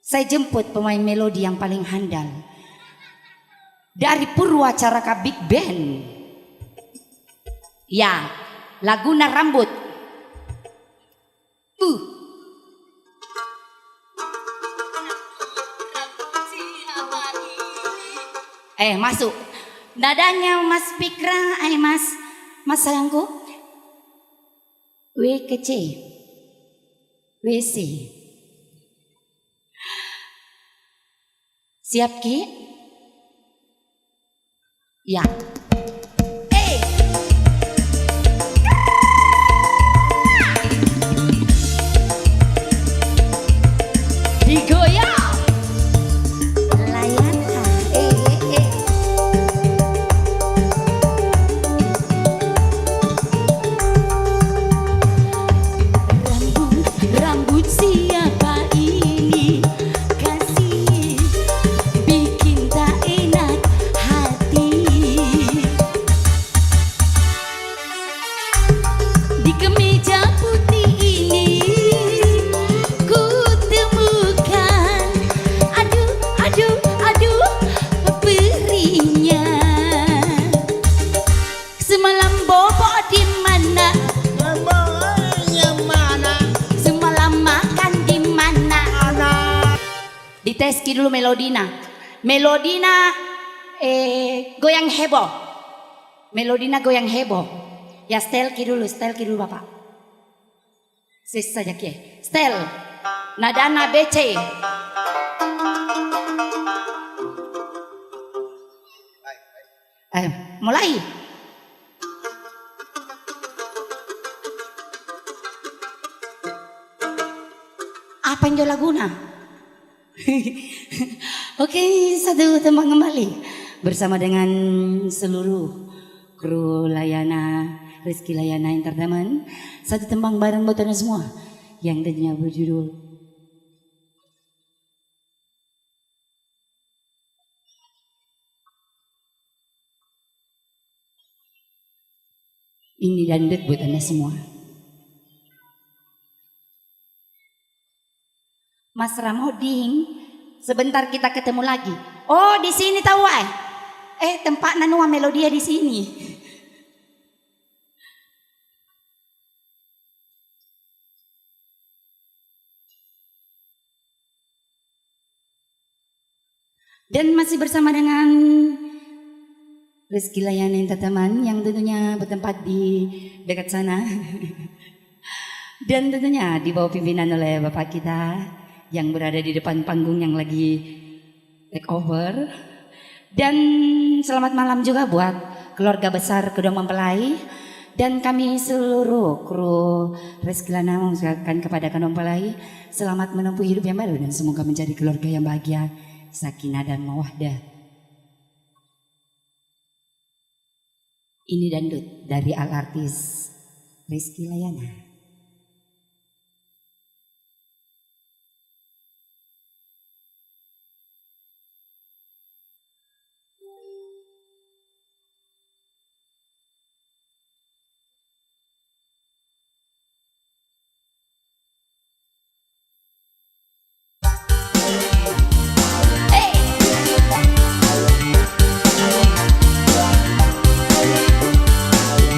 Saya jemput pemain melodi yang paling handal dari Purwacaraka Big Band. Ya, Laguna Rambut. Masuk. Nadanya Mas Fikra, Mas sayangku. W ke C. WC. Siap Ki? Ya. Digoyang. Layan. Rambut siapa ini? Kasih bikin tak enak hati. Di kemeja putih ini ku temukan, aduh perinya. Semalam bobo di mana? Semalam makan di mana? Dites dulu Melodina. Melodina goyang heboh. Melodina goyang heboh. Ya style dulu Bapak. Sis saja Ki. Style. Nadana BC. Mulai. Apa yang jual Laguna? Oke, satu tembang kembali bersama dengan seluruh kru Rizky Layana Entertainment. Satu tembang bareng buat anda semua yang tentunya berjudul Ini Dangdut buat anda semua. Mas Ramoding, sebentar kita ketemu lagi. Oh, di sini tahu tempat Nanua Melodia di sini. Dan masih bersama dengan Rizky Layana Entertainment yang tentunya bertempat di dekat sana. Dan tentunya di bawah pimpinan oleh Bapak kita yang berada di depan panggung yang lagi take over. Dan selamat malam juga buat keluarga besar Kedong Mempelai. Dan kami seluruh kru Rizky Layana mengucapkan kepada Kedong Mempelai selamat menempuh hidup yang baru dan semoga menjadi keluarga yang bahagia, sakinah dan mawaddah. Ini Dangdut dari artis Rizky Layana.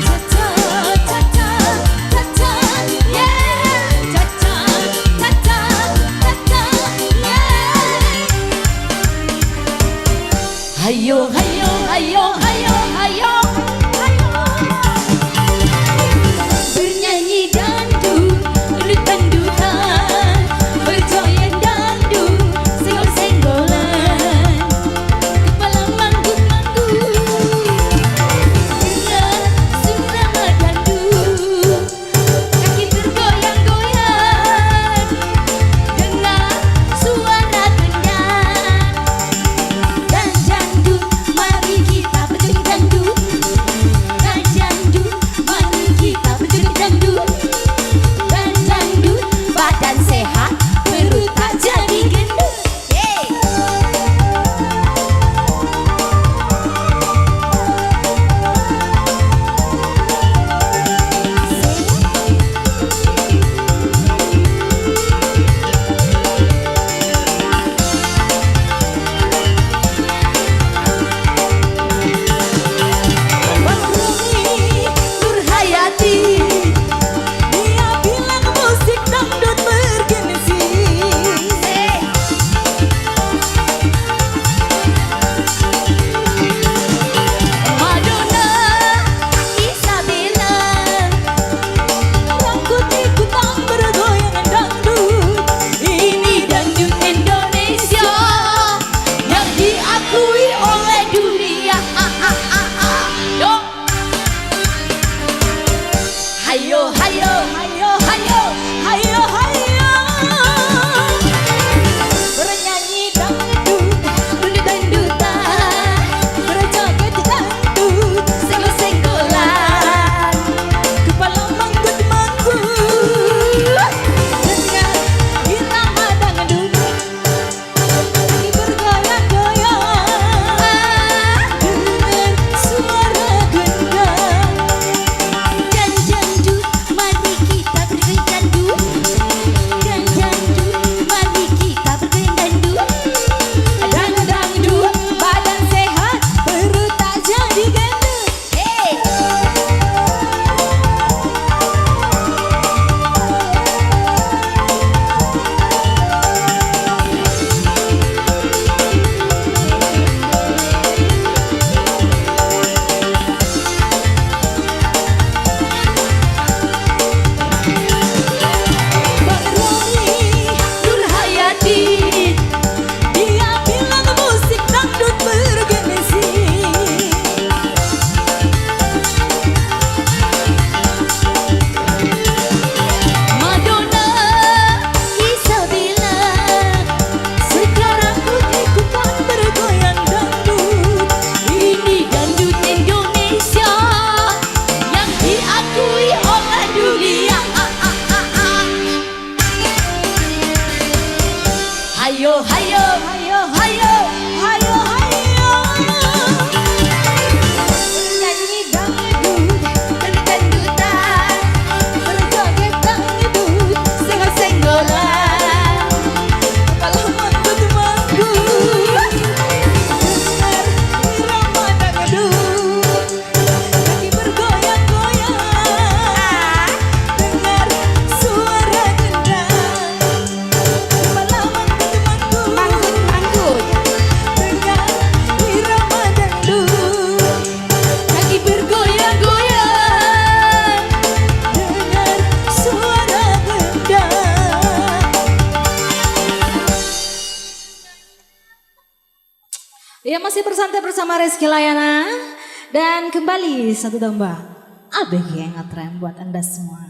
Ta-ta, ta-ta, ta-ta. hayo, hayo, hayo. Bernyanyi dangdut, dangdut dangdutan, berjoget dangdut, senggol-senggolan, kepala manggut-manggut, dengan irama dangdut, lagi bergoyang-goyang, dengan suara gendang. Dan jangdut, mari kita bergoyang dangdut. Dan jangdut, mari kita bergoyang dangdut. Dan dangdut, badan sehat, perut tak jadi gendut. Hey! Bang Roni Nurhayati, dia bilang musik dangdut bergengsi. Madonna Isabella, sekarang ikut-ikutan bergoyang dangdut. Ini dangdut Indonesia yang diakui oleh dunia. Hayo, hayo, hayo, hayo, hayo, hayo. Bernyanyi dangdut, dangdut dangdutan, berjoget dangdut, senggol-senggolan, kepala manggut-manggut, dengar irama dangdut, kaki bergoyang-goyang, dengar suara gendang, kepala manggut-manggut, Manggut-manggut. dengar irama dangdut, kaki bergoyang-goyang, dengar suara gendang. Ya, masih bersantai bersama Rizky Layana. Dan kembali satu domba ABG yang ngetren buat Anda semua.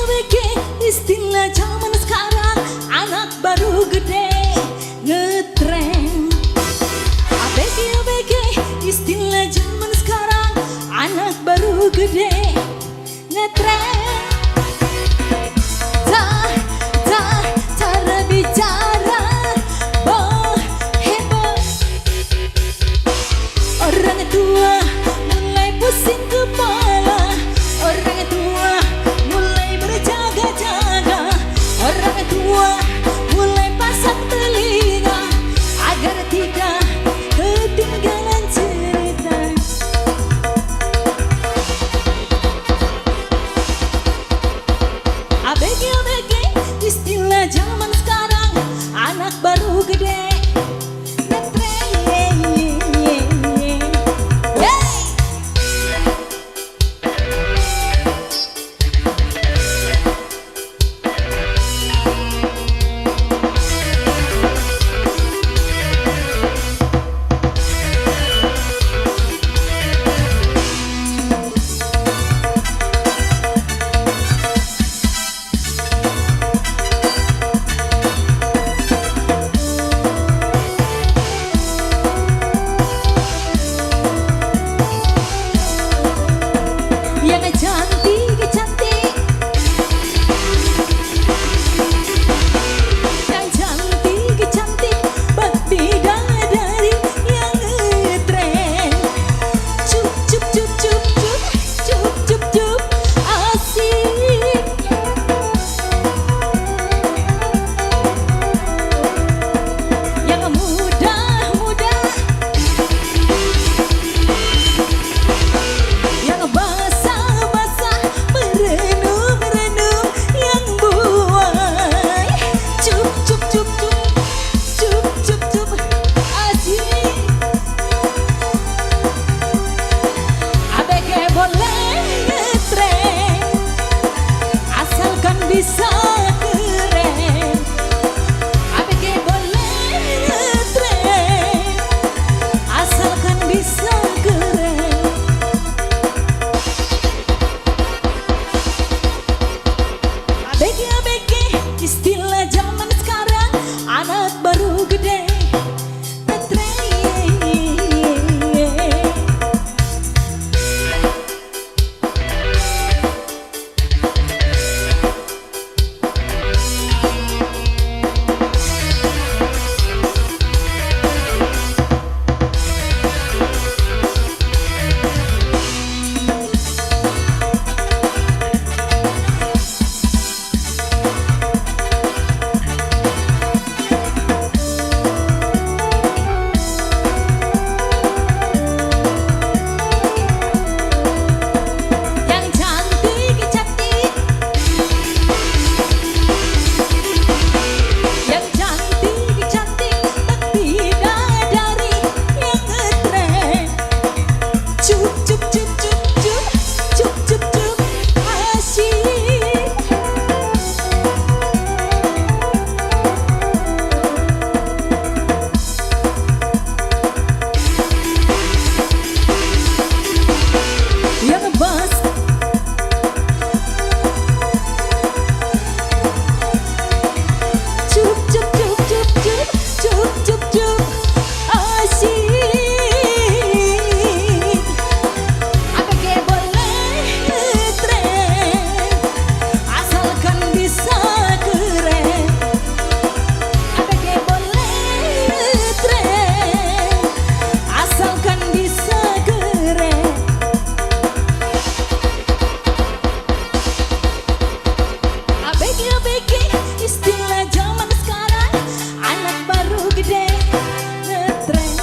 BG istilah zaman sekarang, anak baru gede ngetren. BG istilah zaman sekarang, anak baru gede ngetren. Cara bicara hebat, orang tua mulai pusing kepala, orang tua mulai berjaga-jaga, orang tua mulai pasang telinga agar tidak ketinggalan cerita. istilah zaman sekarang, anak baru gede ngetrend. Istilah zaman sekarang, anak baru gede ngetrend.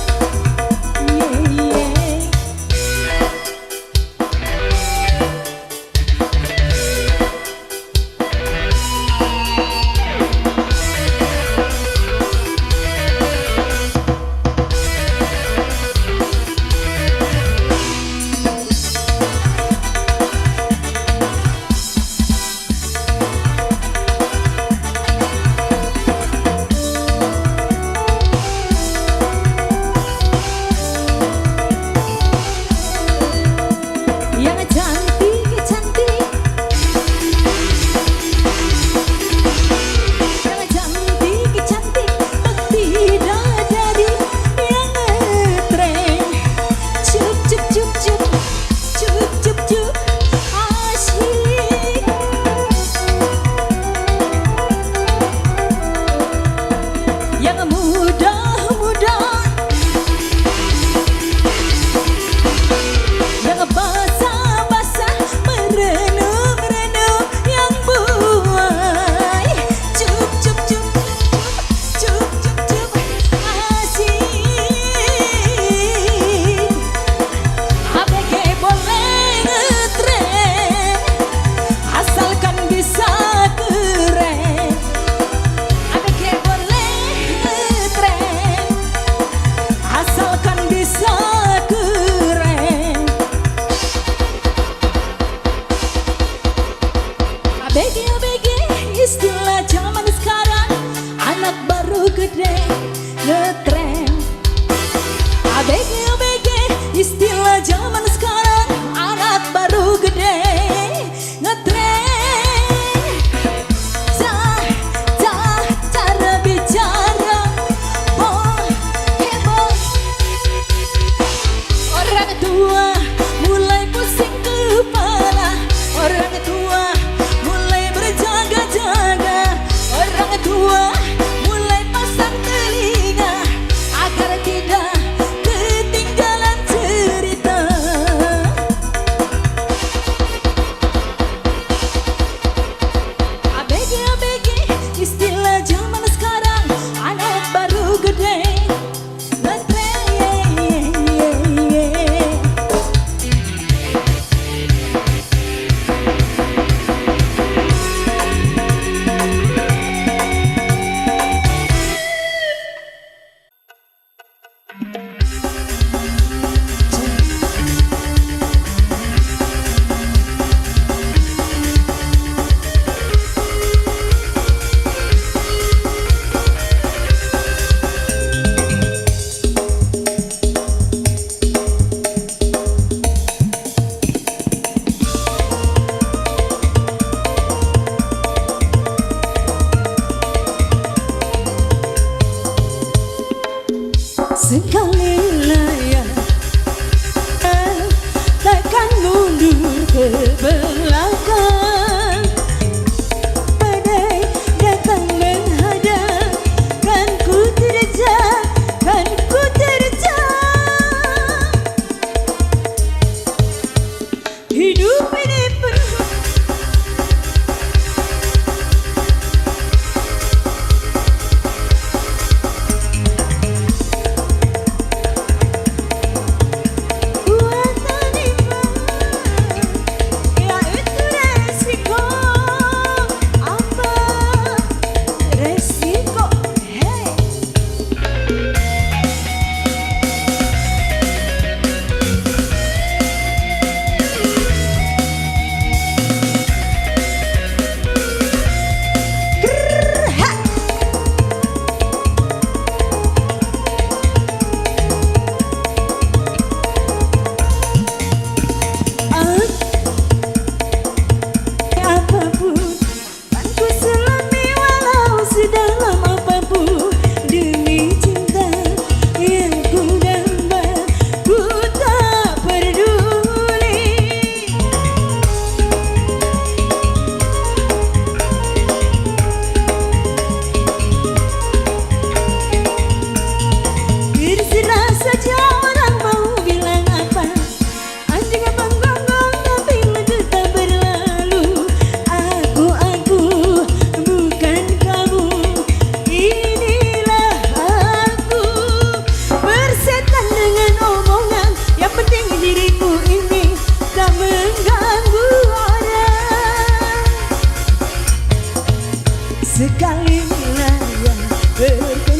Istilah zaman sekarang, anak baru gede ngetrend. ABG istilah zaman sekarang, anak baru gede ngetrend. Cara bicara boy, hey boy. Orang tua mulai pusing kepala, orang tua mulai berjaga-jaga, orang tua mulai pasang telinga agar tidak ketinggalan cerita. sekali wilayah